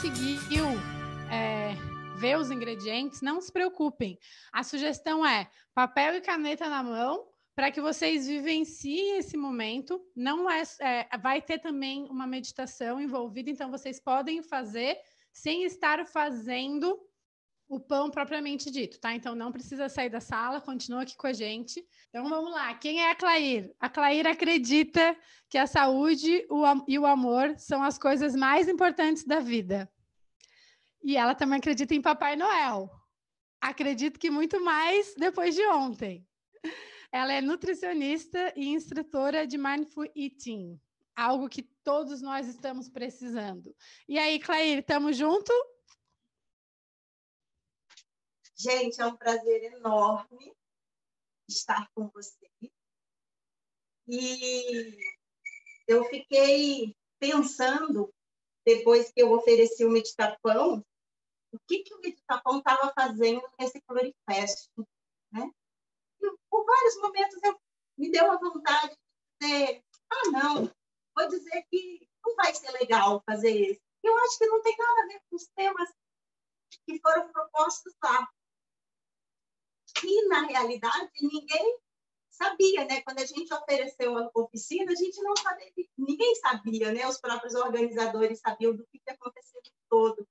conseguiu ver os ingredientes, não se preocupem. A sugestão é papel e caneta na mão, para que vocês vivenciem esse momento. Não vai ter também uma meditação envolvida, então vocês podem fazer sem estar fazendo o pão propriamente dito, tá? Então não precisa sair da sala, continua aqui com a gente. Então vamos lá, quem é a Clair? A Clair acredita que a saúde e o amor são as coisas mais importantes da vida. E ela também acredita em Papai Noel. Acredito que muito mais depois de ontem. Ela é nutricionista e instrutora de Mindful Eating, algo que todos nós estamos precisando. E aí, Clair, estamos juntos? Gente, é um prazer enorme estar com vocês. E eu fiquei pensando, depois que eu ofereci o Meditapão, o que o Meditapão estava fazendo nesse Florifest, né? E por vários momentos me deu a vontade de dizer, não, vou dizer que não vai ser legal fazer isso. Eu acho que não tem nada a ver com os temas que foram propostos lá. E, na realidade, ninguém sabia, né? Quando a gente ofereceu a oficina, a gente não sabia, ninguém sabia, né? Os próprios organizadores sabiam do que acontecia todo.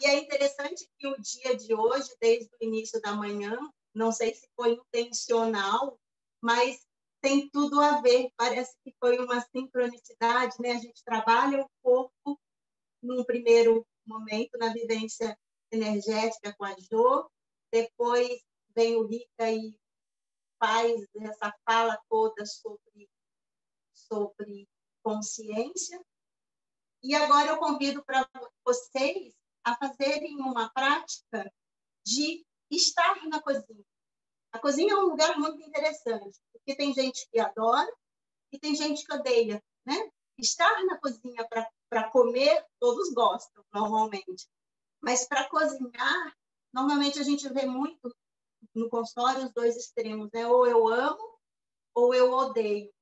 E é interessante que o dia de hoje, desde o início da manhã, não sei se foi intencional, mas tem tudo a ver, parece que foi uma sincronicidade, né? A gente trabalha o corpo num primeiro momento, na vivência energética com a Jo, depois vem o Rita e faz essa fala toda sobre consciência. E agora eu convido para vocês a fazerem uma prática de estar na cozinha. A cozinha é um lugar muito interessante, porque tem gente que adora e tem gente que odeia, né? Estar na cozinha para comer, todos gostam, normalmente. Mas para cozinhar, normalmente a gente vê muito no consultório os dois extremos, né? Ou eu amo ou eu odeio.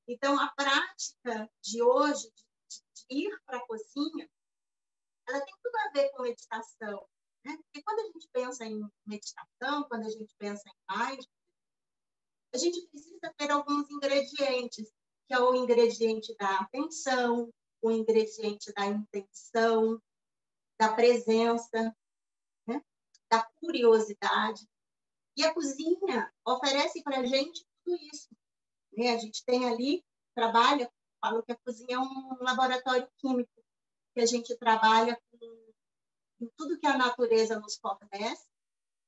Então, a prática de hoje, de ir para a cozinha, ela tem tudo a ver com meditação, né? Porque quando a gente pensa em meditação, quando a gente pensa em mindfulness, a gente precisa ter alguns ingredientes, que é o ingrediente da atenção, o ingrediente da intenção, da presença, né? Da curiosidade. E a cozinha oferece para a gente tudo isso, né? A gente tem ali, falo que a cozinha é um laboratório químico, que a gente trabalha com tudo que a natureza nos fornece,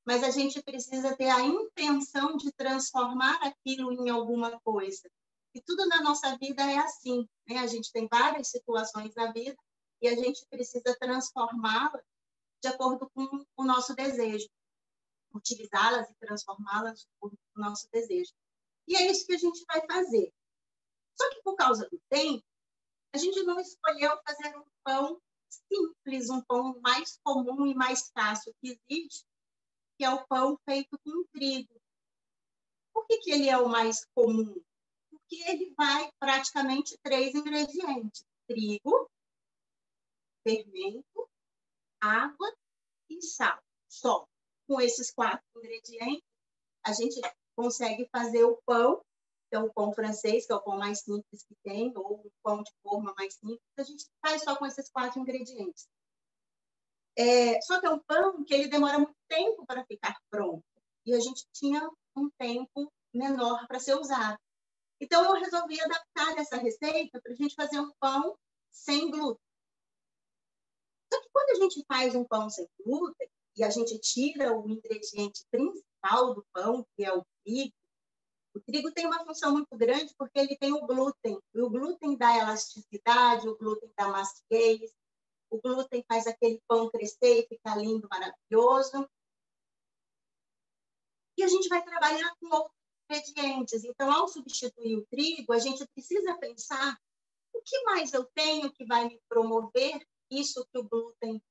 mas a gente precisa ter a intenção de transformar aquilo em alguma coisa. E tudo na nossa vida é assim, né? A gente tem várias situações na vida e a gente precisa transformá-las de acordo com o nosso desejo, utilizá-las e transformá-las de acordo com o nosso desejo. E é isso que a gente vai fazer. Só que por causa do tempo, a gente não escolheu fazer um pão simples, um pão mais comum e mais fácil que existe, que é o pão feito com trigo. Por que ele é o mais comum? Porque ele vai praticamente 3 ingredientes: trigo, fermento, água e sal. Só com esses 4 ingredientes, a gente consegue fazer o pão. Então, o pão francês, que é o pão mais simples que tem, ou o pão de forma mais simples, a gente faz só com esses 4 ingredientes. Só que é um pão que ele demora muito tempo para ficar pronto. E a gente tinha um tempo menor para ser usado. Então, eu resolvi adaptar essa receita para a gente fazer um pão sem glúten. Só que quando a gente faz um pão sem glúten, e a gente tira o ingrediente principal do pão, que é o trigo tem uma função muito grande porque ele tem o glúten. E o glúten dá elasticidade, o glúten dá maciez, o glúten faz aquele pão crescer e ficar lindo, maravilhoso. E a gente vai trabalhar com outros ingredientes. Então, ao substituir o trigo, a gente precisa pensar o que mais eu tenho que vai me promover isso que o glúten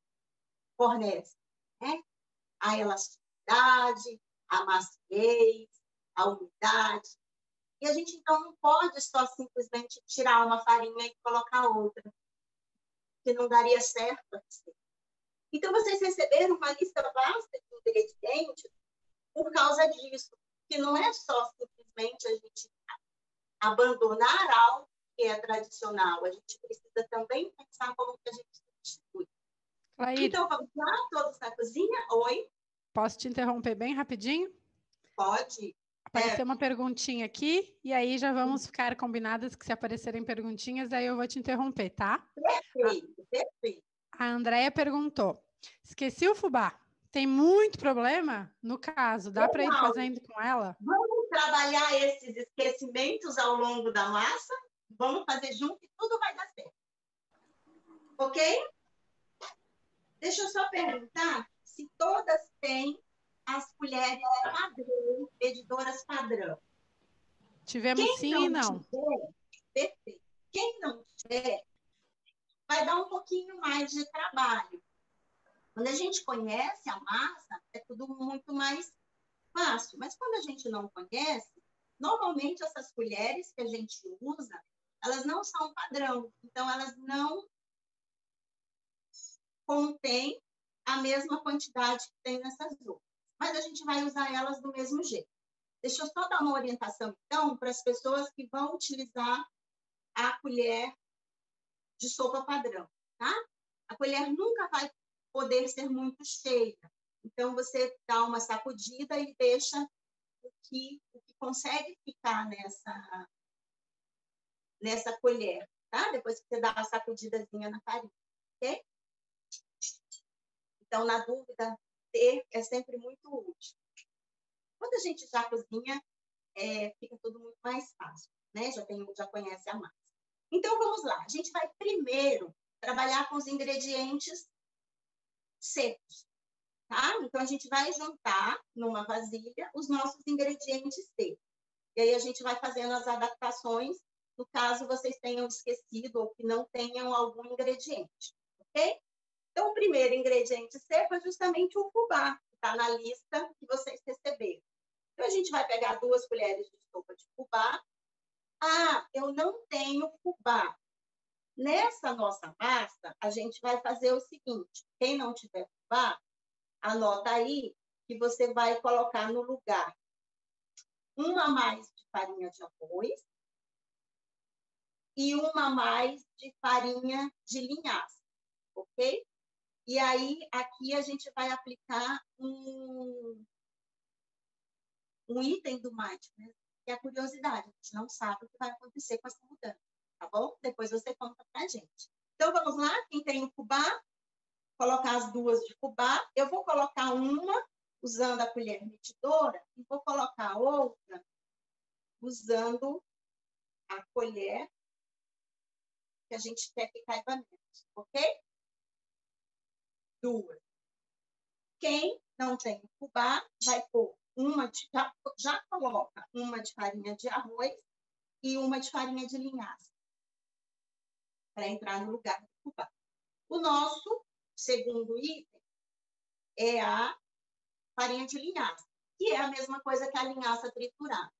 fornece, né? A elasticidade, a maciez, a umidade. E a gente, então, não pode só simplesmente tirar uma farinha e colocar outra. que não daria certo a receita. Então, vocês receberam uma lista vasta de ingredientes por causa disso, que não é só simplesmente a gente abandonar algo que é tradicional, a gente precisa também pensar como que a gente substitui. Clair, então, vamos lá, todos na cozinha? Oi? Posso te interromper bem rapidinho? Pode. Apareceu uma perguntinha aqui, e aí já vamos ficar combinadas que se aparecerem perguntinhas, aí eu vou te interromper, tá? Perfeito, perfeito. A Andréia perguntou, esqueci o fubá, tem muito problema? No caso, dá para ir fazendo com ela? Vamos trabalhar esses esquecimentos ao longo da massa, vamos fazer junto e tudo vai dar certo. Ok? Deixa eu só perguntar se todas têm as colheres padrão, medidoras padrão. Tivemos sim e não. Tiver, perfeito. Quem não tiver, vai dar um pouquinho mais de trabalho. Quando a gente conhece a massa, é tudo muito mais fácil. Mas quando a gente não conhece, normalmente essas colheres que a gente usa, elas não são padrão. Então, elas não contêm a mesma quantidade que tem nessas outras. Mas a gente vai usar elas do mesmo jeito. Deixa eu só dar uma orientação, então, para as pessoas que vão utilizar a colher de sopa padrão, tá? A colher nunca vai poder ser muito cheia. Então, você dá uma sacudida e deixa o que consegue ficar nessa colher, tá? Depois que você dá uma sacudidazinha na farinha, ok? Então, na dúvida, ter é sempre muito útil. Quando a gente já cozinha, fica tudo muito mais fácil, né? Já conhece a massa. Então, vamos lá. A gente vai primeiro trabalhar com os ingredientes secos, tá? Então, a gente vai juntar numa vasilha os nossos ingredientes secos. E aí, a gente vai fazendo as adaptações, no caso vocês tenham esquecido ou que não tenham algum ingrediente, ok? Então, o primeiro ingrediente seco é justamente o fubá, que está na lista que vocês receberam. Então, a gente vai pegar 2 colheres de sopa de fubá. Ah, eu não tenho fubá. Nessa nossa massa, a gente vai fazer o seguinte: quem não tiver fubá, anota aí que você vai colocar no lugar 1 a mais de farinha de arroz e 1 a mais de farinha de linhaça, ok? E aí, aqui a gente vai aplicar um item do mindfulness, que é a curiosidade. A gente não sabe o que vai acontecer com essa mudança, tá bom? Depois você conta pra gente. Então, vamos lá? Quem tem o fubá, colocar as 2 de fubá. Eu vou colocar uma usando a colher medidora e vou colocar outra usando a colher que a gente quer que caiba menos, ok? 2. Quem não tem fubá, vai pôr já coloca uma de farinha de arroz e uma de farinha de linhaça, para entrar no lugar do fubá. O nosso segundo item é a farinha de linhaça, que é a mesma coisa que a linhaça triturada,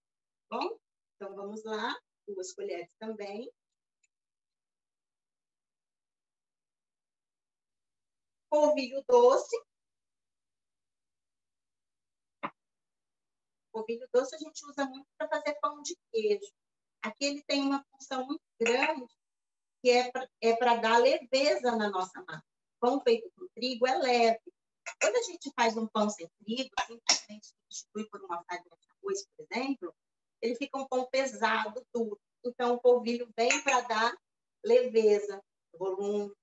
tá bom? Então, vamos lá, 2 colheres também. Polvilho doce. Polvilho doce a gente usa muito para fazer pão de queijo. Aqui ele tem uma função muito grande, que é para dar leveza na nossa massa. Pão feito com trigo é leve. Quando a gente faz um pão sem trigo, simplesmente substitui por uma farinha de arroz, por exemplo, ele fica um pão pesado, duro. Então, o polvilho vem para dar leveza, volume.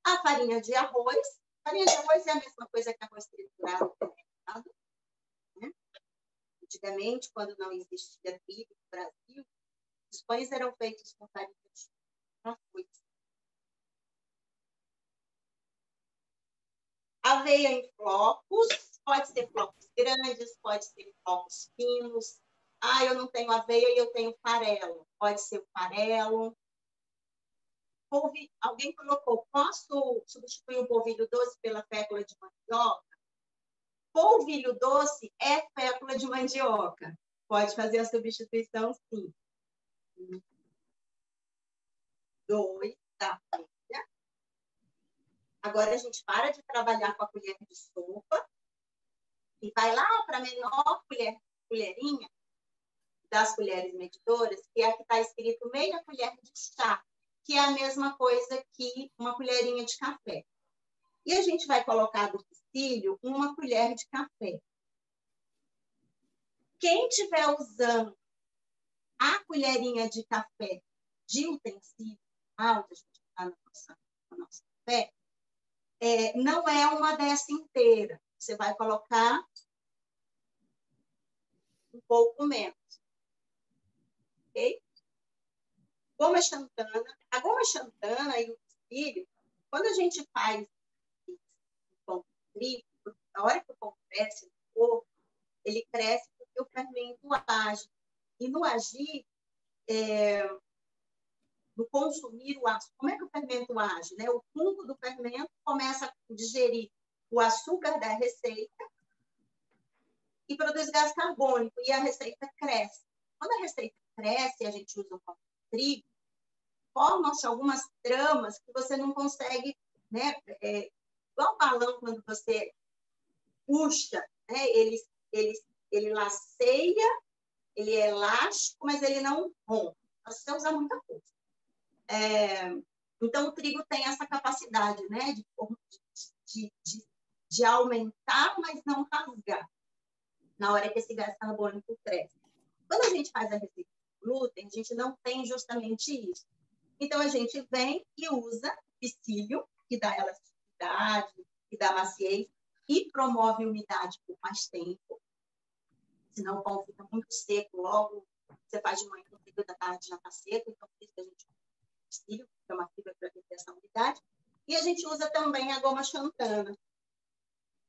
A farinha de arroz. Farinha de arroz é a mesma coisa que arroz triturado, né? Antigamente, quando não existia trigo no Brasil, os pães eram feitos com farinha de arroz. Aveia em flocos, pode ser flocos grandes, pode ser flocos finos. Ah, eu não tenho aveia e eu tenho farelo. Pode ser o farelo. Alguém colocou, posso substituir o polvilho doce pela fécula de mandioca? Polvilho doce é fécula de mandioca. Pode fazer a substituição, sim. 2 da aveia Agora a gente para de trabalhar com a colher de sopa e vai lá para a menor colherinha das colheres medidoras, que é a que está escrito meia colher de chá, que é a mesma coisa que uma colherinha de café. E a gente vai colocar do pistilho uma colher de café. Quem estiver usando a colherinha de café de utensílio, onde a gente está no nosso café, não é uma dessa inteira. Você vai colocar um pouco menos. Ok? Goma xantana. A goma xantana e o pistilho, quando a gente faz o pão de trigo, na hora que o pão cresce no corpo, ele cresce porque o fermento age. E no agir, no consumir o açúcar, como é que o fermento age? Né? O fungo do fermento começa a digerir o açúcar da receita e produz gás carbônico, e a receita cresce. Quando a receita cresce e a gente usa o pão de trigo, formam-se algumas tramas que você não consegue, né? Igual o balão, quando você puxa, né? Ele laceia, ele é elástico, mas ele não rompe. Você usa muita coisa. Então, o trigo tem essa capacidade, né? De aumentar, mas não rasgar, na hora que esse gás carbônico cresce. Quando a gente faz a receita de glúten, a gente não tem justamente isso. Então, a gente vem e usa pistilho, que dá elasticidade, que dá maciez, e promove umidade por mais tempo. Senão o pão fica muito seco logo. Você faz de manhã, no período da tarde já está seco, então por isso que a gente usa pistilho, que é uma fibra para ter essa umidade. E a gente usa também a goma xantana,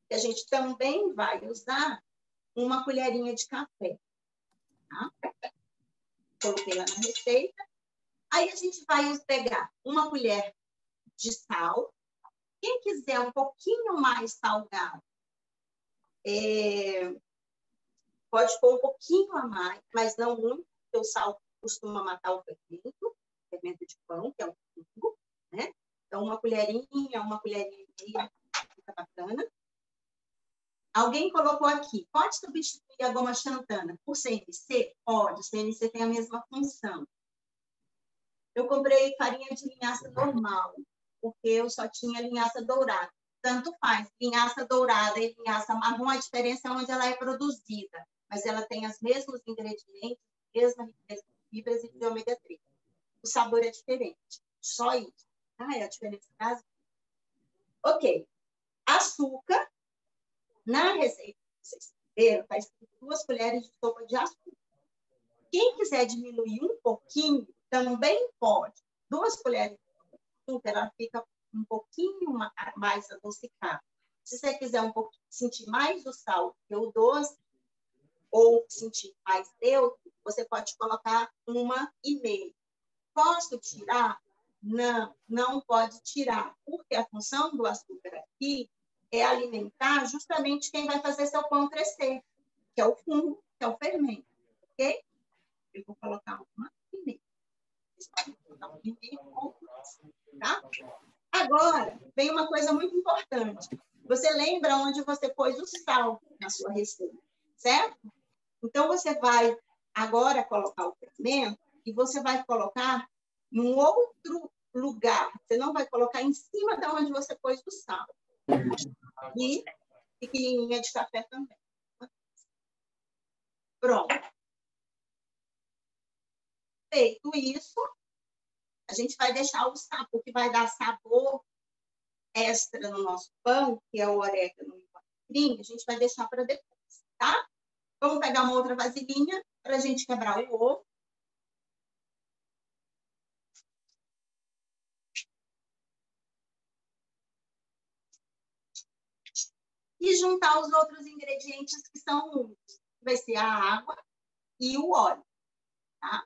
que a gente também vai usar uma colherinha de café. Tá? Coloquei lá na receita. Aí a gente vai pegar uma colher de sal. Quem quiser um pouquinho mais salgado, pode pôr um pouquinho a mais, mas não muito, porque o sal costuma matar o fermento de pão, que é um fungo, né? Então, uma colherinha e meia, fica bacana. Alguém colocou aqui, pode substituir a goma xantana por CNC? Pode, CNC tem a mesma função. Eu comprei farinha de linhaça normal, porque eu só tinha linhaça dourada. Tanto faz, linhaça dourada e linhaça marrom, a diferença é onde ela é produzida, mas ela tem os mesmos ingredientes, mesma riqueza de fibras e de ômega 3. O sabor é diferente, só isso. É a diferença básica. Ok. Açúcar, na receita que vocês viram, está escrito 2 colheres de sopa de açúcar. Quem quiser diminuir um pouquinho, também pode. 2 colheres de açúcar, ela fica um pouquinho mais adocicada. Se você quiser sentir mais o sal que o doce, ou sentir mais neutro, você pode colocar 1,5. Posso tirar? Não, não pode tirar, porque a função do açúcar aqui é alimentar justamente quem vai fazer seu pão crescer, que é o fungo, que é o fermento, ok? Eu vou colocar 1,5. Vocês podem colocar 1,5, tá? Agora, vem uma coisa muito importante. Você lembra onde você pôs o sal na sua receita, certo? Então, você vai agora colocar o fermento e você vai colocar num outro lugar. Você não vai colocar em cima de onde você pôs o sal. E pequenininha de café também. Pronto. Feito isso, a gente vai deixar o sabor, que vai dar sabor extra no nosso pão, que é o orégano e o alecrim, a gente vai deixar para depois, tá? Vamos pegar uma outra vasilhinha para a gente quebrar o ovo. E juntar os outros ingredientes que são únicos. Vai ser a água e o óleo, tá?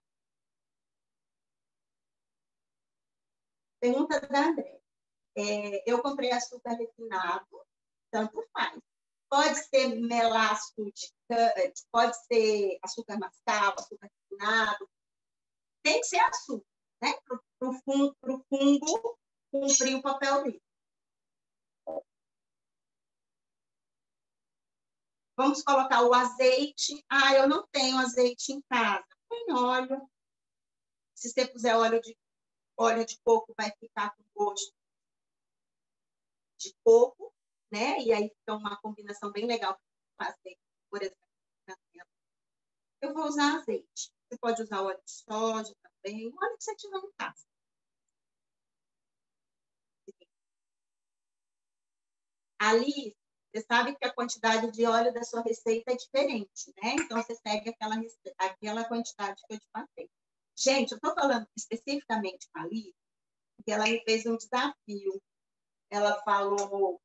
Pergunta da André. Eu comprei açúcar refinado, tanto faz. Pode ser melaço, pode ser açúcar mascavo, açúcar refinado. Tem que ser açúcar, né? Para o fungo cumprir o papel dele. Vamos colocar o azeite. Ah, eu não tenho azeite em casa. Põe óleo. Se você puser óleo de coco, vai ficar com gosto de coco, né? E aí fica uma combinação bem legal com azeite, por exemplo. Eu vou usar azeite. Você pode usar óleo de soja também, o óleo que você tiver em casa. Ali, você sabe que a quantidade de óleo da sua receita é diferente, né? Então, você segue aquela quantidade que eu te passei. Gente, eu estou falando especificamente com a Alice, porque ela me fez um desafio. Ela falou,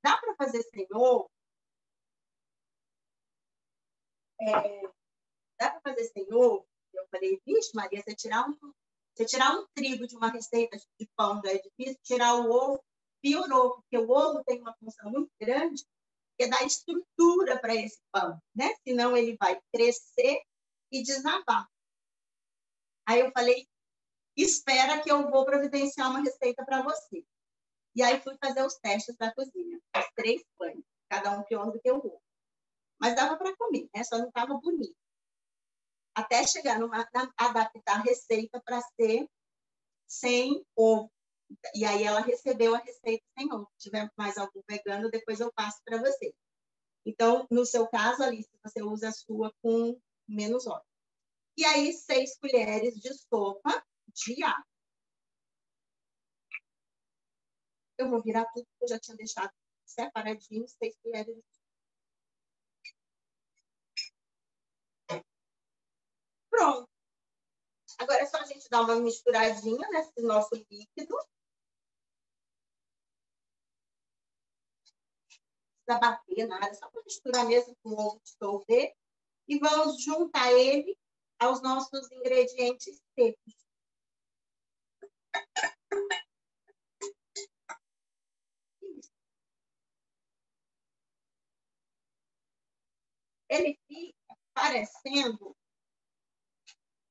dá para fazer sem ovo? Dá para fazer sem ovo? Eu falei, vixe, Maria, você tirar um trigo de uma receita de pão já é difícil, tirar o ovo piorou, porque o ovo tem uma função muito grande, que é dar estrutura para esse pão, né? Senão ele vai crescer e desabar. Aí eu falei, espera que eu vou providenciar uma receita para você. E aí fui fazer os testes da cozinha, os 3 pães, cada um pior do que o outro. Mas dava para comer, né? Só não estava bonito. Até chegar adaptar a receita para ser sem ovo. E aí ela recebeu a receita sem ovo. Se tiver mais algum vegano, depois eu passo para você. Então, no seu caso, Alice, você usa a sua com menos óleo. E aí, 6 colheres de sopa de água. Eu vou virar tudo, porque eu já tinha deixado separadinho, 6 colheres de sopa. Pronto. Agora é só a gente dar uma misturadinha nesse nosso líquido. Não precisa bater nada, só para misturar mesmo com o ovo dissolver. E vamos juntar ele aos nossos ingredientes secos. Ele fica parecendo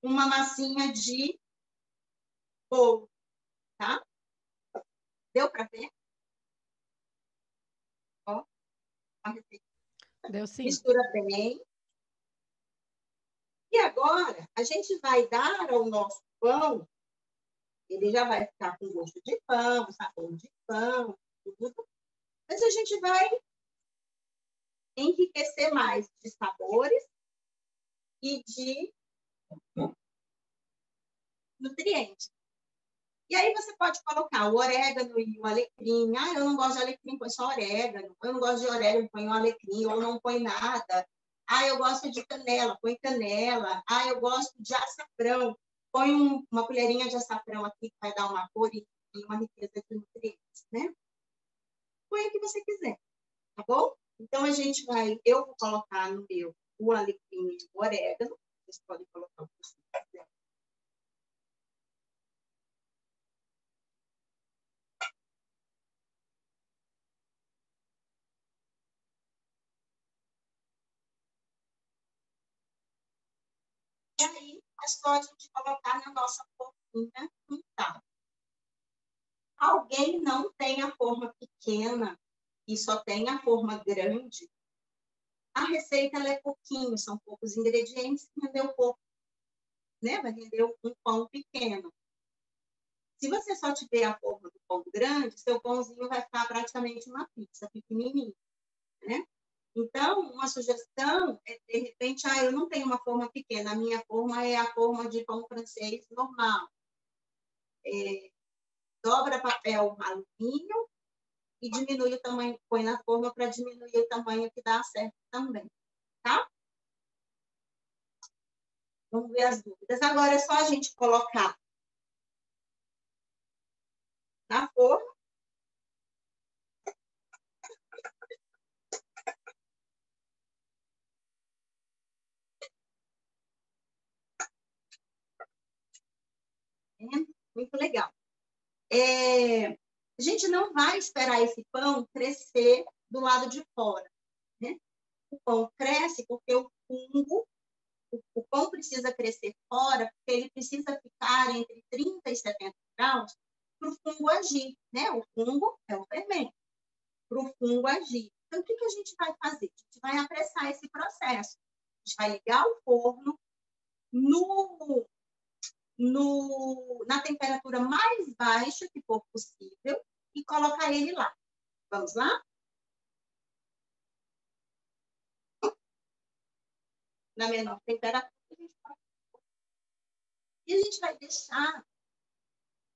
uma massinha de bolo, tá? Deu para ver? Ó, a receita. Deu sim. Mistura bem. E agora, a gente vai dar ao nosso pão, ele já vai ficar com gosto de pão, sabor de pão, tudo. Mas a gente vai enriquecer mais de sabores e de nutrientes. E aí você pode colocar o orégano e o alecrim. Ah, eu não gosto de alecrim, põe só orégano. Eu não gosto de orégano, põe um alecrim, ou não põe nada. Ah, eu gosto de canela, põe canela. Ah, eu gosto de açafrão. Põe uma colherinha de açafrão aqui, que vai dar uma cor e uma riqueza de nutrientes, né? Põe o que você quiser, tá bom? Então, eu vou colocar no meu o alecrim e o orégano. Vocês podem colocar o que vocês quiserem. E aí, é só a gente colocar na nossa forminha untada. Alguém não tem a forma pequena e só tem a forma grande, a receita ela é pouquinho, são poucos ingredientes, rendeu pouco, né? Vai render um pão pequeno. Se você só tiver a forma do pão grande, seu pãozinho vai ficar praticamente uma pizza pequenininha, né? Então, uma sugestão é, de repente, eu não tenho uma forma pequena, a minha forma é a forma de pão francês normal. Dobra papel alumínio e diminui o tamanho, põe na forma para diminuir o tamanho que dá certo também, tá? Vamos ver as dúvidas. Agora é só a gente colocar na forma. Muito legal. A gente não vai esperar esse pão crescer do lado de fora, né? O pão cresce porque o pão precisa crescer fora, porque ele precisa ficar entre 30 e 70 graus para o fungo agir, né? O fungo é o fermento, para o fungo agir. Então, o que a gente vai fazer? A gente vai apressar esse processo. A gente vai ligar o forno na temperatura mais baixa que for possível e colocar ele lá. Vamos lá? Na menor temperatura, e a gente vai deixar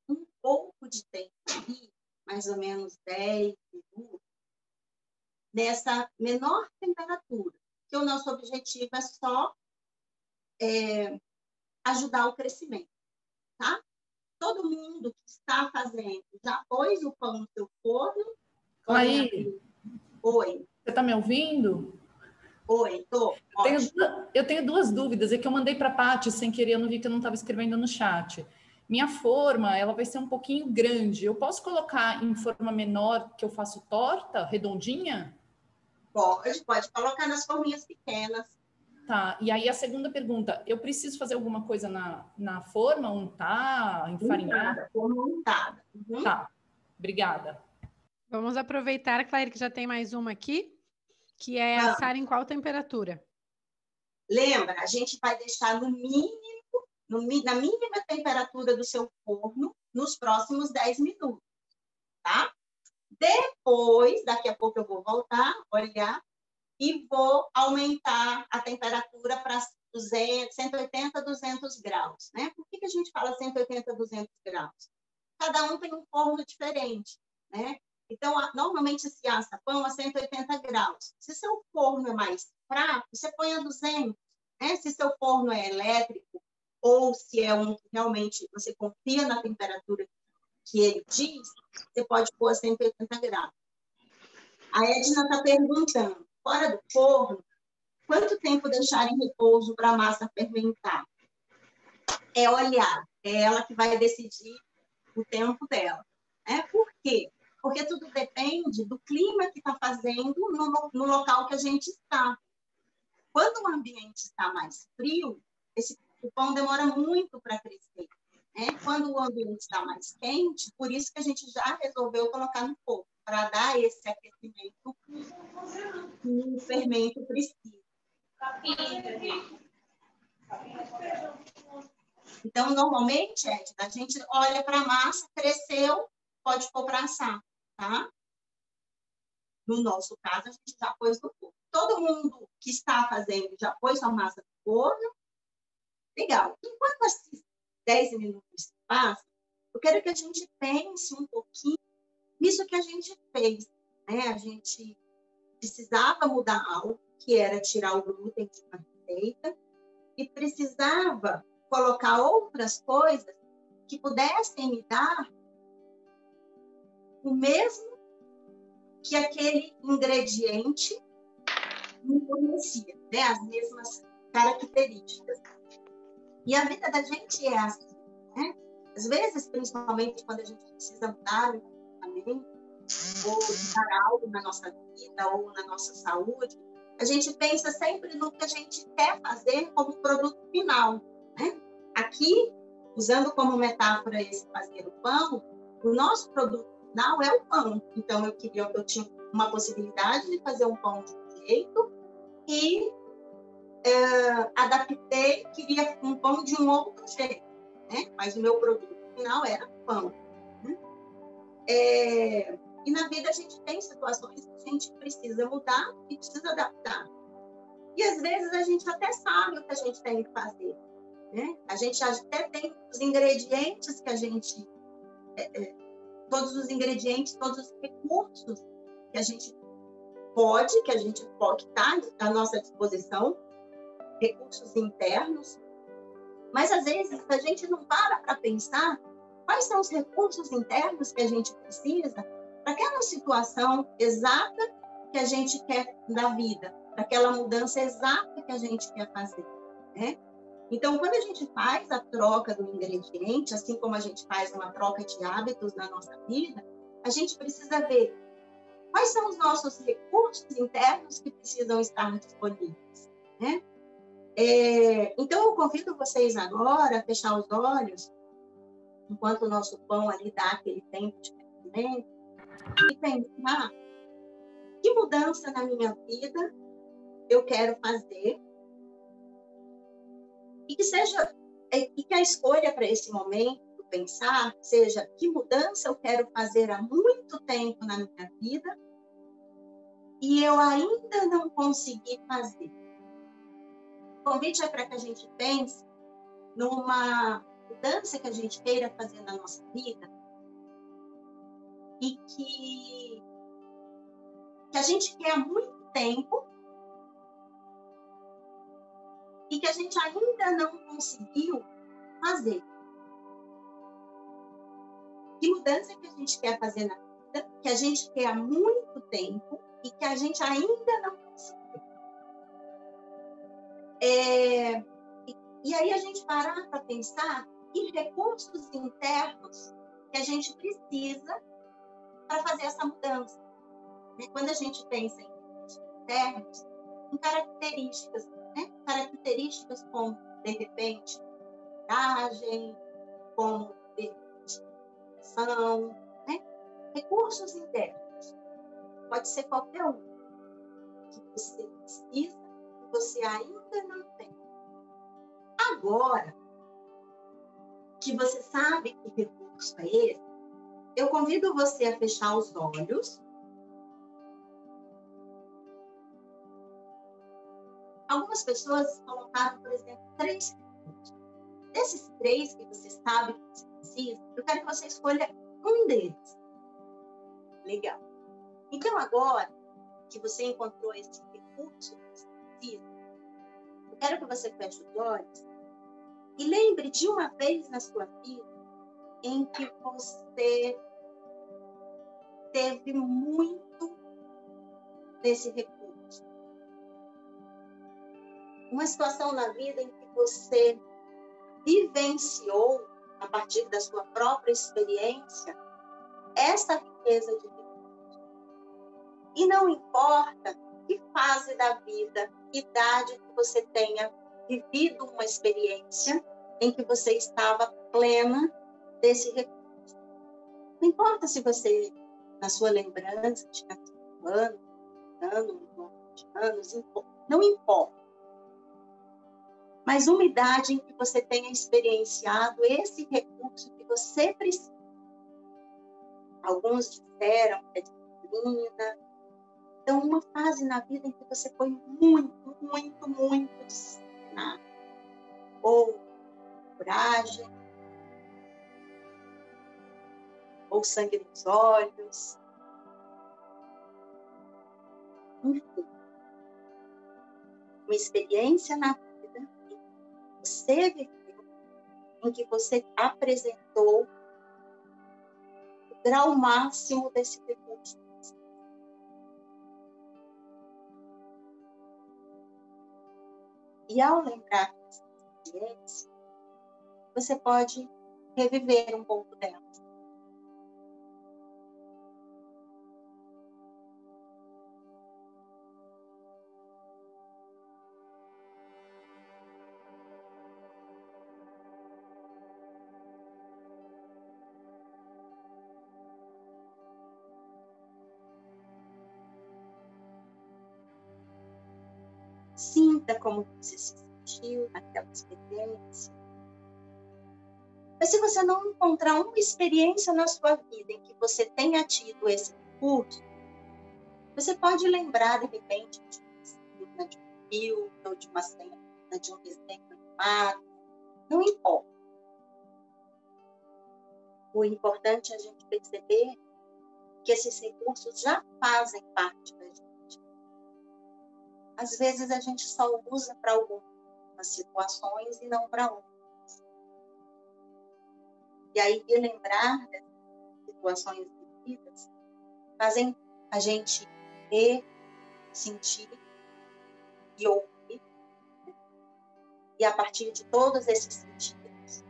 um pouco de tempo ali, mais ou menos 10 minutos, nessa menor temperatura, que o nosso objetivo é só ajudar o crescimento, tá? Todo mundo que está fazendo já pôs o pão no seu forno? Aí, oi. Você está me ouvindo? Oi, tô. Eu tenho duas dúvidas, é que eu mandei para a Paty sem querer, eu não vi que eu não estava escrevendo no chat. Minha forma, ela vai ser um pouquinho grande. Eu posso colocar em forma menor, que eu faço torta, redondinha? Pode colocar nas forminhas pequenas. Tá, e aí a segunda pergunta, eu preciso fazer alguma coisa na forma, untar, enfarinhar? Forma untada. Uhum. Tá, obrigada. Vamos aproveitar, Claire, que já tem mais uma aqui, que é assar em qual temperatura? Lembra, a gente vai deixar no mínimo, na mínima temperatura do seu forno nos próximos 10 minutos, tá? Depois, daqui a pouco eu vou voltar, olhar, e vou aumentar a temperatura para 180, 200 graus, né? Por que a gente fala 180, 200 graus? Cada um tem um forno diferente, né? Então, normalmente se assa pão a 180 graus. Se seu forno é mais fraco, você põe a 200, né? Se seu forno é elétrico, ou se é um que realmente você confia na temperatura que ele diz, você pode pôr a 180 graus. A Edna está perguntando, fora do forno, quanto tempo deixar em repouso para a massa fermentar? É olhar, é ela que vai decidir o tempo dela. Né? Por quê? Porque tudo depende do clima que está fazendo no local que a gente está. Quando o ambiente está mais frio, o pão demora muito para crescer. Né? Quando o ambiente está mais quente, por isso que a gente já resolveu colocar no fogo, para dar esse aquecimento que o fermento precisa. Então, normalmente, Edna, a gente olha para a massa, cresceu, pode pôr para assar, tá? No nosso caso, a gente já pôs no forno. Todo mundo que está fazendo já pôs a massa no forno? Legal. Enquanto esses 10 minutos passam, eu quero que a gente pense um pouquinho nisso que a gente fez, né? A gente precisava mudar algo, que era tirar o glúten de uma receita, e precisava colocar outras coisas que pudessem me dar o mesmo que aquele ingrediente me fornecia, né? As mesmas características. E a vida da gente é assim, né? Às vezes, principalmente quando a gente precisa mudar um comportamento, ou mudar algo na nossa vida, ou na nossa saúde, a gente pensa sempre no que a gente quer fazer como produto final, né? Aqui, usando como metáfora esse fazer o pão, o nosso produto final é o pão. Então, eu tinha uma possibilidade de fazer um pão de um jeito e adaptei, queria um pão de um outro jeito, né? Mas o meu produto final era pão. Né? E na vida a gente tem situações que a gente precisa mudar e precisa adaptar. E às vezes a gente até sabe o que a gente tem que fazer. Né? A gente até tem os ingredientes que a gente... todos os ingredientes, todos os recursos que a gente pode estar à nossa disposição, recursos internos, mas às vezes a gente não para pensar quais são os recursos internos que a gente precisa para aquela situação exata que a gente quer da vida, para aquela mudança exata que a gente quer fazer, né? Então, quando a gente faz a troca do ingrediente, assim como a gente faz uma troca de hábitos na nossa vida, a gente precisa ver quais são os nossos recursos internos que precisam estar disponíveis, né? Então, eu convido vocês agora a fechar os olhos, enquanto o nosso pão ali dá aquele tempo de crescimento, e pensar Que mudança na minha vida eu quero fazer? E que a escolha para esse momento pensar seja que mudança eu quero fazer há muito tempo na minha vida e eu ainda não consegui fazer. O convite é para que a gente pense numa mudança que a gente queira fazer na nossa vida e que a gente quer há muito tempo e que a gente ainda não conseguiu fazer. Que mudança que a gente quer fazer na vida, que a gente quer há muito tempo e que a gente ainda não conseguiu. E aí a gente parar para pensar que recursos internos que a gente precisa para fazer essa mudança. E quando a gente pensa em recursos internos, em características, né? Características como, de repente, coragem, como, de repente, ação, né? Recursos internos. Pode ser qualquer um que você precisa, que você ainda não tem. Agora que você sabe que recurso é esse, eu convido você a fechar os olhos. Algumas pessoas colocaram, por exemplo, 3 recursos. Desses 3 que você sabe que você precisa, eu quero que você escolha um deles. Legal. Então, agora que você encontrou esse recurso que você precisa, eu quero que você feche os olhos e lembre de uma vez na sua vida em que você teve muito desse recurso. Uma situação na vida em que você vivenciou, a partir da sua própria experiência, essa riqueza de recursos. E não importa que fase da vida, que idade que você tenha vivido uma experiência em que você estava plena desse recurso. Não importa se você, na sua lembrança, tinha 5 anos, 20 anos, não importa. Mas uma idade em que você tenha experienciado esse recurso que você precisa. Alguns disseram que é disciplina. Então, uma fase na vida em que você foi muito, muito, muito disciplinado. Ou coragem, ou sangue nos olhos. Enfim, uma experiência na vida que você viveu, em que você apresentou o grau máximo desse recurso. E ao lembrar dessa experiência, você pode reviver um pouco dela. Sinta como você se sentiu naquela experiência. Mas se você não encontrar uma experiência na sua vida em que você tenha tido esse recurso, você pode lembrar, de repente, de uma cena de um filme, ou de uma cena de um desenho animado. Não importa. O importante é a gente perceber que esses recursos já fazem parte da gente. Às vezes a gente só usa para algumas situações e não para outras. E aí, relembrar dessas situações vividas fazem a gente ver, sentir e ouvir. E a partir de todos esses sentidos,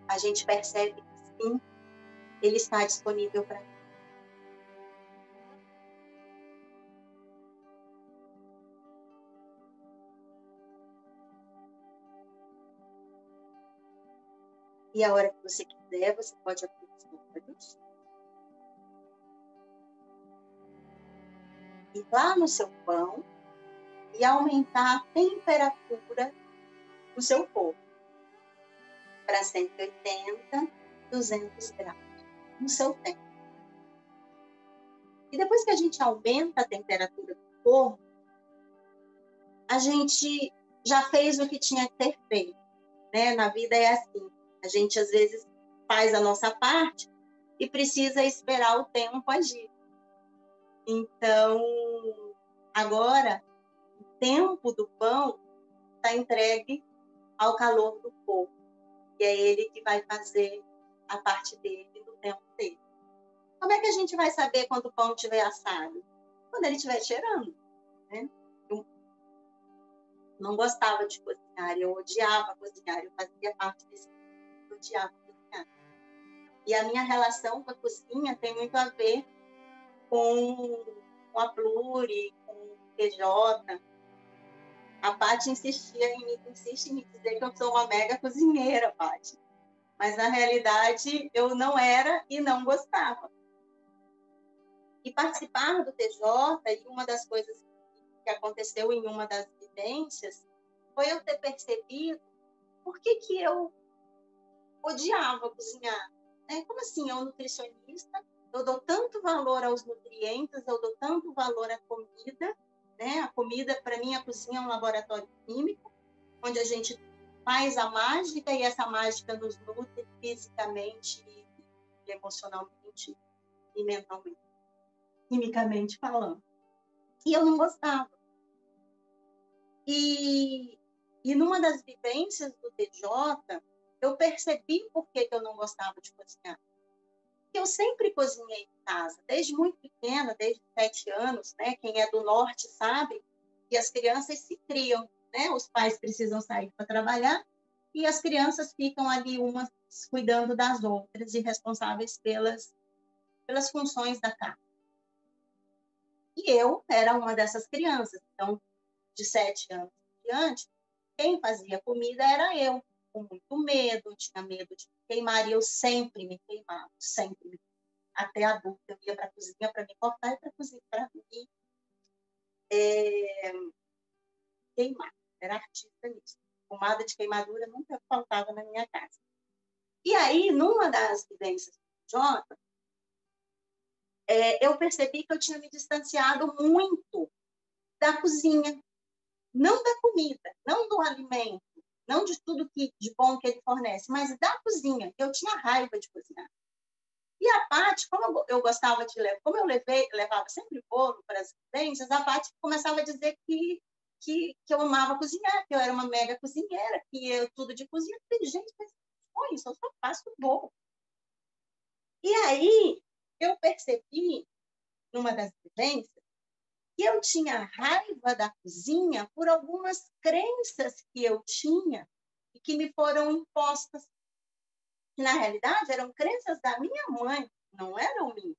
a gente percebe que sim, ele está disponível para nós. E a hora que você quiser, você pode abrir os olhos. ir lá no seu pão e aumentar a temperatura do seu forno para 180, 200 graus no seu tempo. E depois que a gente aumenta a temperatura do forno, a gente já fez o que tinha que ter feito, né? Na vida é assim, a gente às vezes faz a nossa parte e precisa esperar o tempo agir. Então, agora, o tempo do pão está entregue ao calor do fogo. E é ele que vai fazer a parte dele no tempo dele. Como é que a gente vai saber quando o pão estiver assado? Quando ele estiver cheirando, né? Eu não gostava de cozinhar, eu odiava cozinhar, eu fazia parte desse eu odiava cozinhar. E a minha relação com a cozinha tem muito a ver com a Pluri, com o PJ. A Paty insiste em me dizer que eu sou uma mega cozinheira, Paty. Mas, na realidade, eu não era e não gostava. E participar do TJ, e uma das coisas que aconteceu em uma das vivências, foi eu ter percebido por que eu odiava cozinhar. Né? Como assim, eu nutricionista, eu dou tanto valor aos nutrientes, eu dou tanto valor à comida, né? A comida, para mim, a cozinha é um laboratório químico, onde a gente faz a mágica e essa mágica nos nutre fisicamente, e emocionalmente e mentalmente, quimicamente falando. E eu não gostava. E numa das vivências do TJ, eu percebi por que eu não gostava de cozinhar. Eu sempre cozinhei em casa, desde muito pequena, desde 7 anos, né? Quem é do norte sabe que as crianças se criam, né? Os pais precisam sair para trabalhar e as crianças ficam ali umas cuidando das outras e responsáveis pelas funções da casa. E eu era uma dessas crianças. Então, de 7 anos em diante, quem fazia comida era eu, com muito medo, tinha medo de me queimar, e eu sempre me queimava, sempre. Até adulta, eu ia para a cozinha para me cortar e para a cozinha para me queimar. Era artista nisso. Pomada de queimadura nunca faltava na minha casa. E aí, numa das vivências do Jota, eu percebi que eu tinha me distanciado muito da cozinha, não da comida, não do alimento, não de tudo de bom que ele fornece, mas da cozinha. Eu tinha raiva de cozinhar. E a Paty, como eu gostava de levar, como eu levava sempre bolo para as vivências, a Paty começava a dizer que eu amava cozinhar, que eu era uma mega cozinheira, que eu tudo de cozinha. Eu falei, gente, mas foi isso, eu só faço bolo. E aí eu percebi, numa das vivências, que eu tinha raiva da cozinha por algumas crenças que eu tinha e que me foram impostas, que na realidade eram crenças da minha mãe, não eram minhas.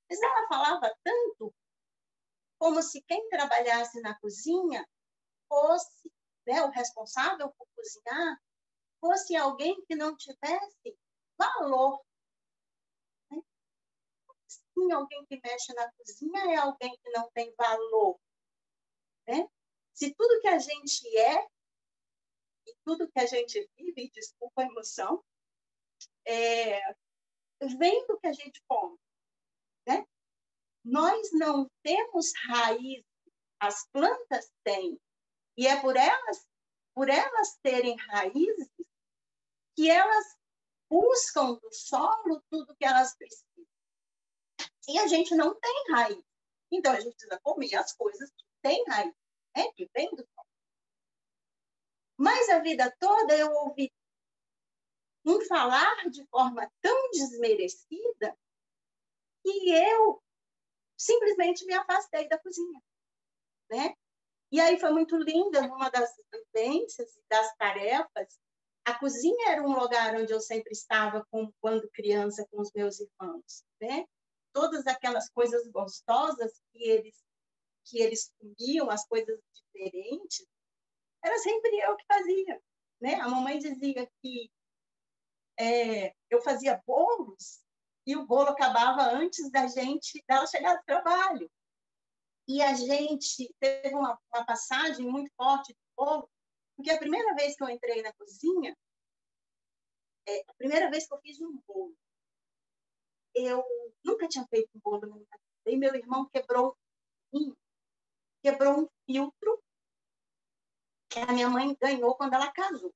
Mas ela falava tanto como se quem trabalhasse na cozinha fosse, né, o responsável por cozinhar, fosse alguém que não tivesse valor. Né? Sim, alguém que mexe na cozinha é alguém que não tem valor. Né? Se tudo que a gente é e tudo que a gente vive, desculpa a emoção, vem do que a gente come. Né? Nós não temos raiz, as plantas têm, e é por elas terem raízes que elas buscam do solo tudo que elas precisam. E a gente não tem raiz. Então, a gente precisa comer as coisas que têm raiz, né? Que vem do solo. Mas a vida toda eu ouvi um falar de forma tão desmerecida que eu simplesmente me afastei da cozinha. Né? E aí foi muito linda, numa das vivências, das tarefas, a cozinha era um lugar onde eu sempre estava quando criança com os meus irmãos, né? Todas aquelas coisas gostosas que eles comiam, as coisas diferentes, era sempre eu que fazia, né? A mamãe dizia que eu fazia bolos e o bolo acabava antes dela chegar do trabalho. E a gente teve uma passagem muito forte do bolo, porque a primeira vez que eu entrei na cozinha, a primeira vez que eu fiz um bolo, eu nunca tinha feito um bolo na minha vida. E meu irmão quebrou um filtro que a minha mãe ganhou quando ela casou.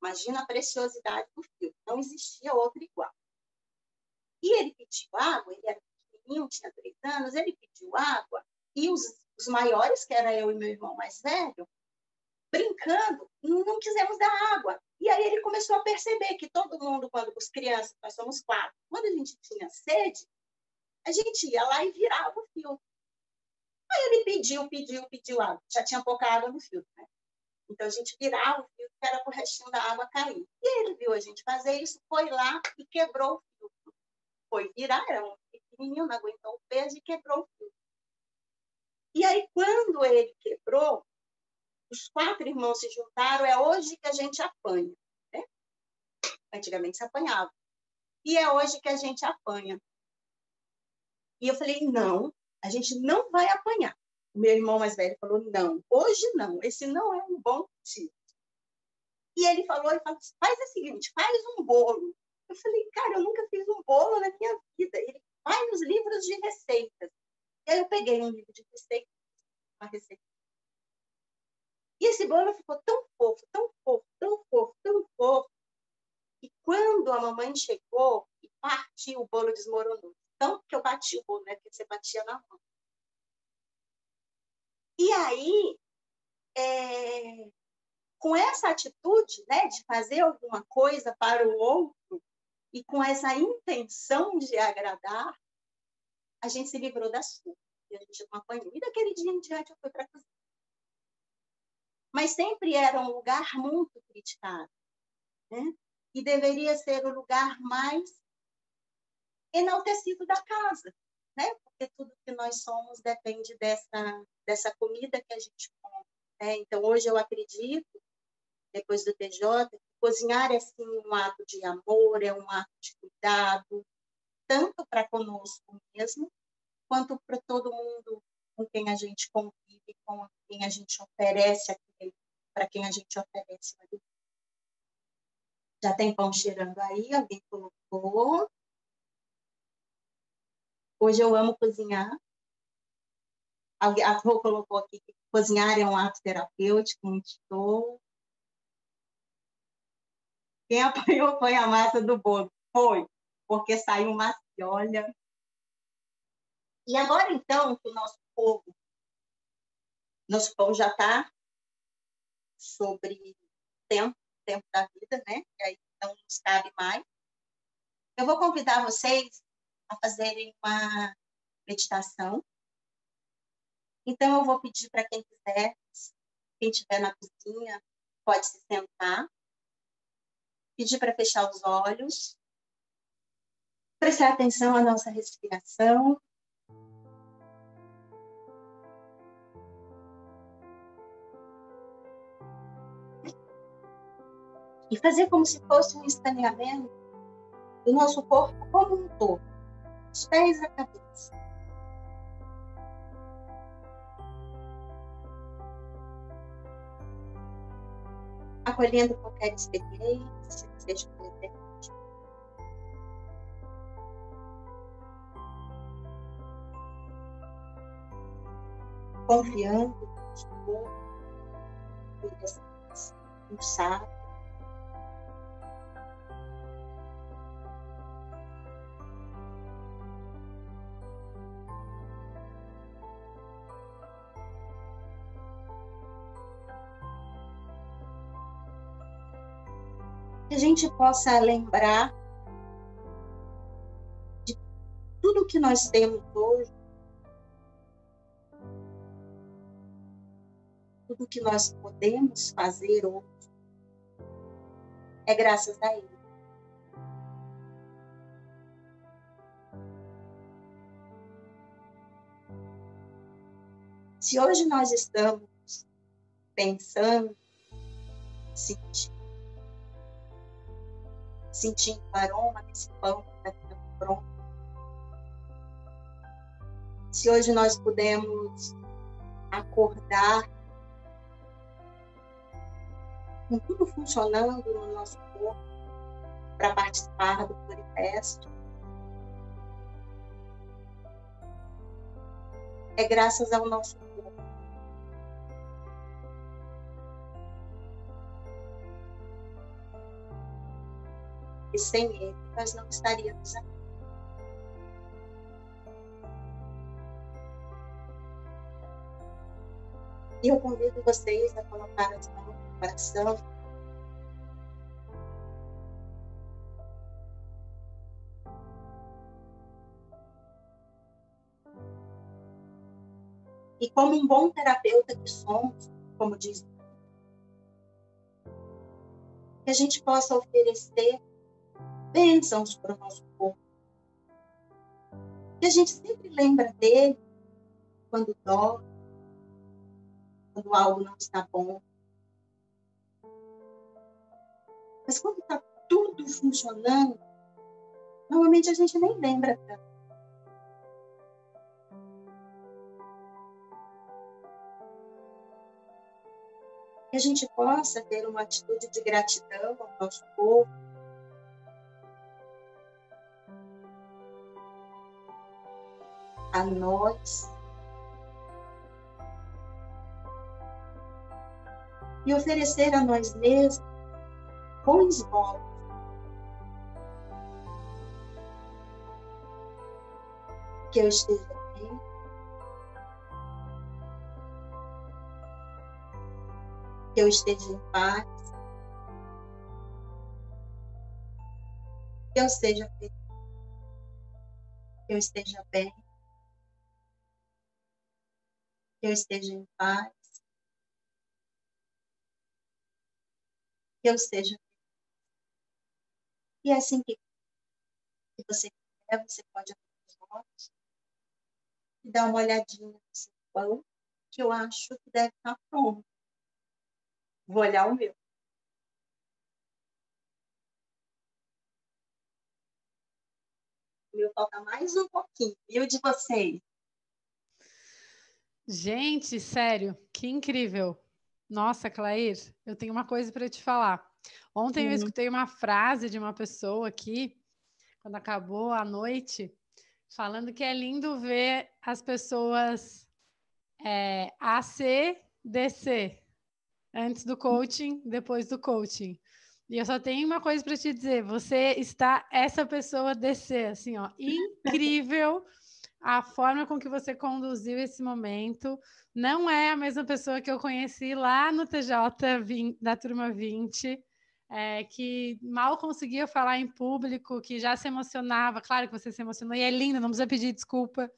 Imagina a preciosidade do filtro. Não existia outro igual. E ele pediu água, ele era pequenininho, tinha 3 anos, ele pediu água, e os maiores, que era eu e meu irmão mais velho, brincando, não quisemos dar água. E aí ele começou a perceber que todo mundo, quando os crianças, nós somos 4, quando a gente tinha sede, a gente ia lá e virava o filtro. Aí ele pediu água. Já tinha pouca água no filtro, né? Então a gente virava o filtro, que era para o restinho da água cair. E ele viu a gente fazer isso, foi lá e quebrou o filtro. Foi virar, era um pequenininho, não aguentou o peso e quebrou o filtro. E aí, quando ele quebrou, os 4 irmãos se juntaram, é hoje que a gente apanha. Né? Antigamente se apanhava. E é hoje que a gente apanha. E eu falei, não, a gente não vai apanhar. O meu irmão mais velho falou, não, hoje não, esse não é um bom motivo. E ele falou, faz o seguinte, faz um bolo. Eu falei, cara, eu nunca fiz um bolo na minha vida. Ele vai nos livros de receitas. E aí eu peguei um livro de receitas, uma receita. E esse bolo ficou tão fofo, tão fofo, tão fofo, tão fofo, que quando a mamãe chegou e partiu, o bolo desmoronou. Tanto que eu bati o bolo, né? Porque você batia na mão. E aí, com essa atitude, né, de fazer alguma coisa para o outro e com essa intenção de agradar, a gente se livrou da surra. E a gente não apanhou. E daquele dia em diante eu fui para a cozinha. Mas sempre era um lugar muito criticado, né? E deveria ser o lugar mais enaltecido da casa, né? Porque tudo que nós somos depende dessa comida que a gente come. Né? Então, hoje eu acredito, depois do TJ, que cozinhar é sim um ato de amor, é um ato de cuidado, tanto para conosco mesmo, quanto para todo mundo com quem a gente convive, com quem a gente oferece aquilo, para quem a gente oferece o alimento. Já tem pão cheirando aí, alguém colocou. Hoje eu amo cozinhar. A Rô colocou aqui que cozinhar é um ato terapêutico, muito show. Quem apanhou foi a massa do bolo. Foi, porque saiu macia, olha. E agora, então, que o nosso pão já está sobre tempo da vida, né? E aí não nos cabe mais. Eu vou convidar vocês a fazerem uma meditação. Então, eu vou pedir para quem quiser, quem estiver na cozinha, pode se sentar. Pedir para fechar os olhos. Prestar atenção à nossa respiração. E fazer como se fosse um escaneamento do nosso corpo como um todo, dos pés à cabeça. Acolhendo qualquer experiência que seja presente. Confiando no nosso corpo, no sábio. Que a gente possa lembrar de tudo que nós temos hoje, tudo que nós podemos fazer hoje, é graças a Ele. Se hoje nós estamos pensando, sentindo o aroma desse pão que está ficando pronto, Se hoje nós pudemos acordar com tudo funcionando no nosso corpo para participar do Plurifest, é graças ao nosso corpo. E sem ele, nós não estaríamos aqui. E eu convido vocês a colocar as mãos no coração. E como um bom terapeuta que somos, como diz, que a gente possa oferecer bênçãos para o nosso corpo. Que a gente sempre lembra dele quando dói, quando algo não está bom. Mas quando está tudo funcionando, normalmente a gente nem lembra tanto. Que a gente possa ter uma atitude de gratidão ao nosso corpo, a nós, e oferecer a nós mesmos bons votos. Que eu esteja bem, que eu esteja em paz, que eu seja feliz, que eu esteja bem, que eu esteja em paz, que eu seja feliz. E é assim que você quer, você pode abrir os olhos e dar uma olhadinha no seu pão, que eu acho que deve estar pronto. Vou olhar o meu. O meu falta mais um pouquinho. E o de vocês? Gente, sério, que incrível. Nossa, Clair, eu tenho uma coisa para te falar. Ontem eu escutei uma frase de uma pessoa aqui, quando acabou a noite, falando que é lindo ver as pessoas AC, DC, antes do coaching, depois do coaching. E eu só tenho uma coisa para te dizer, você está essa pessoa DC, assim, ó, incrível. A forma com que você conduziu esse momento não é a mesma pessoa que eu conheci lá no TJ da Turma 20, que mal conseguia falar em público, que já se emocionava. Claro que você se emocionou e é linda, não precisa pedir desculpa,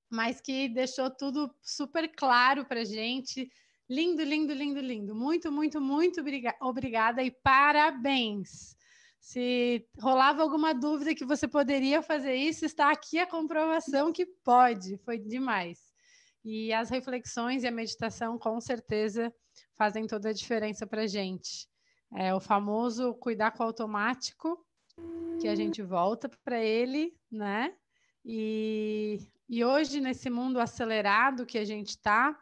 mas que deixou tudo super claro para a gente. Lindo, lindo, lindo, lindo. Muito, muito, muito obrigada e parabéns. Se rolava alguma dúvida que você poderia fazer isso, está aqui a comprovação que pode. Foi demais. E as reflexões e a meditação, com certeza, fazem toda a diferença para a gente. É o famoso cuidar com o automático, que a gente volta para ele, né? E hoje, nesse mundo acelerado que a gente está,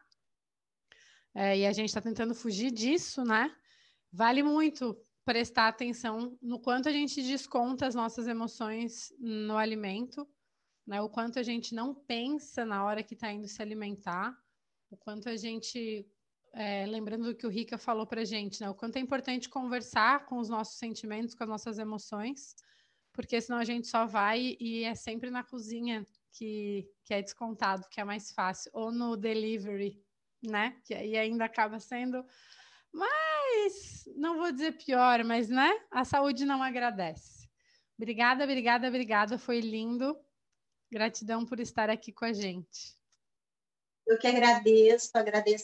e a gente está tentando fugir disso, né? Vale muito prestar atenção no quanto a gente desconta as nossas emoções no alimento, né? O quanto a gente não pensa na hora que está indo se alimentar, o quanto a gente, lembrando do que o Rica falou para a gente, né? O quanto é importante conversar com os nossos sentimentos, com as nossas emoções, porque senão a gente só vai e é sempre na cozinha que é descontado, que é mais fácil, ou no delivery, né? Que aí ainda acaba sendo... Mas, não vou dizer pior, mas, né? A saúde não agradece. Obrigada, obrigada, obrigada. Foi lindo. Gratidão por estar aqui com a gente. Eu que agradeço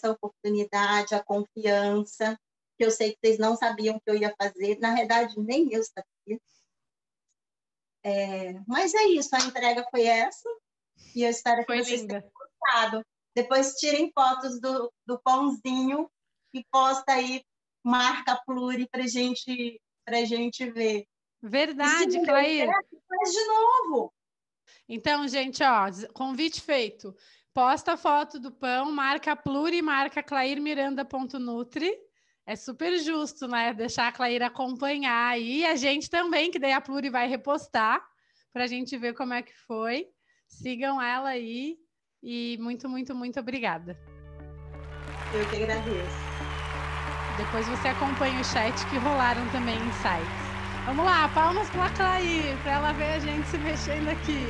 a oportunidade, a confiança, que eu sei que vocês não sabiam o que eu ia fazer. Na verdade, nem eu sabia. Mas é isso, a entrega foi essa. E eu espero que vocês tenham gostado. Depois tirem fotos do pãozinho e posta aí, marca Pluri pra gente ver. Verdade, Clair. Faz de novo. Então, gente, ó, convite feito. Posta a foto do pão, marca a Pluri, marca clairmiranda.nutri. É super justo, né? Deixar a Clair acompanhar aí. E a gente também, que daí a Pluri vai repostar para a gente ver como é que foi. Sigam ela aí. E muito, muito, muito obrigada. Eu que agradeço. Depois você acompanha o chat que rolaram também insights. Vamos lá, palmas para a Clair, para ela ver a gente se mexendo aqui.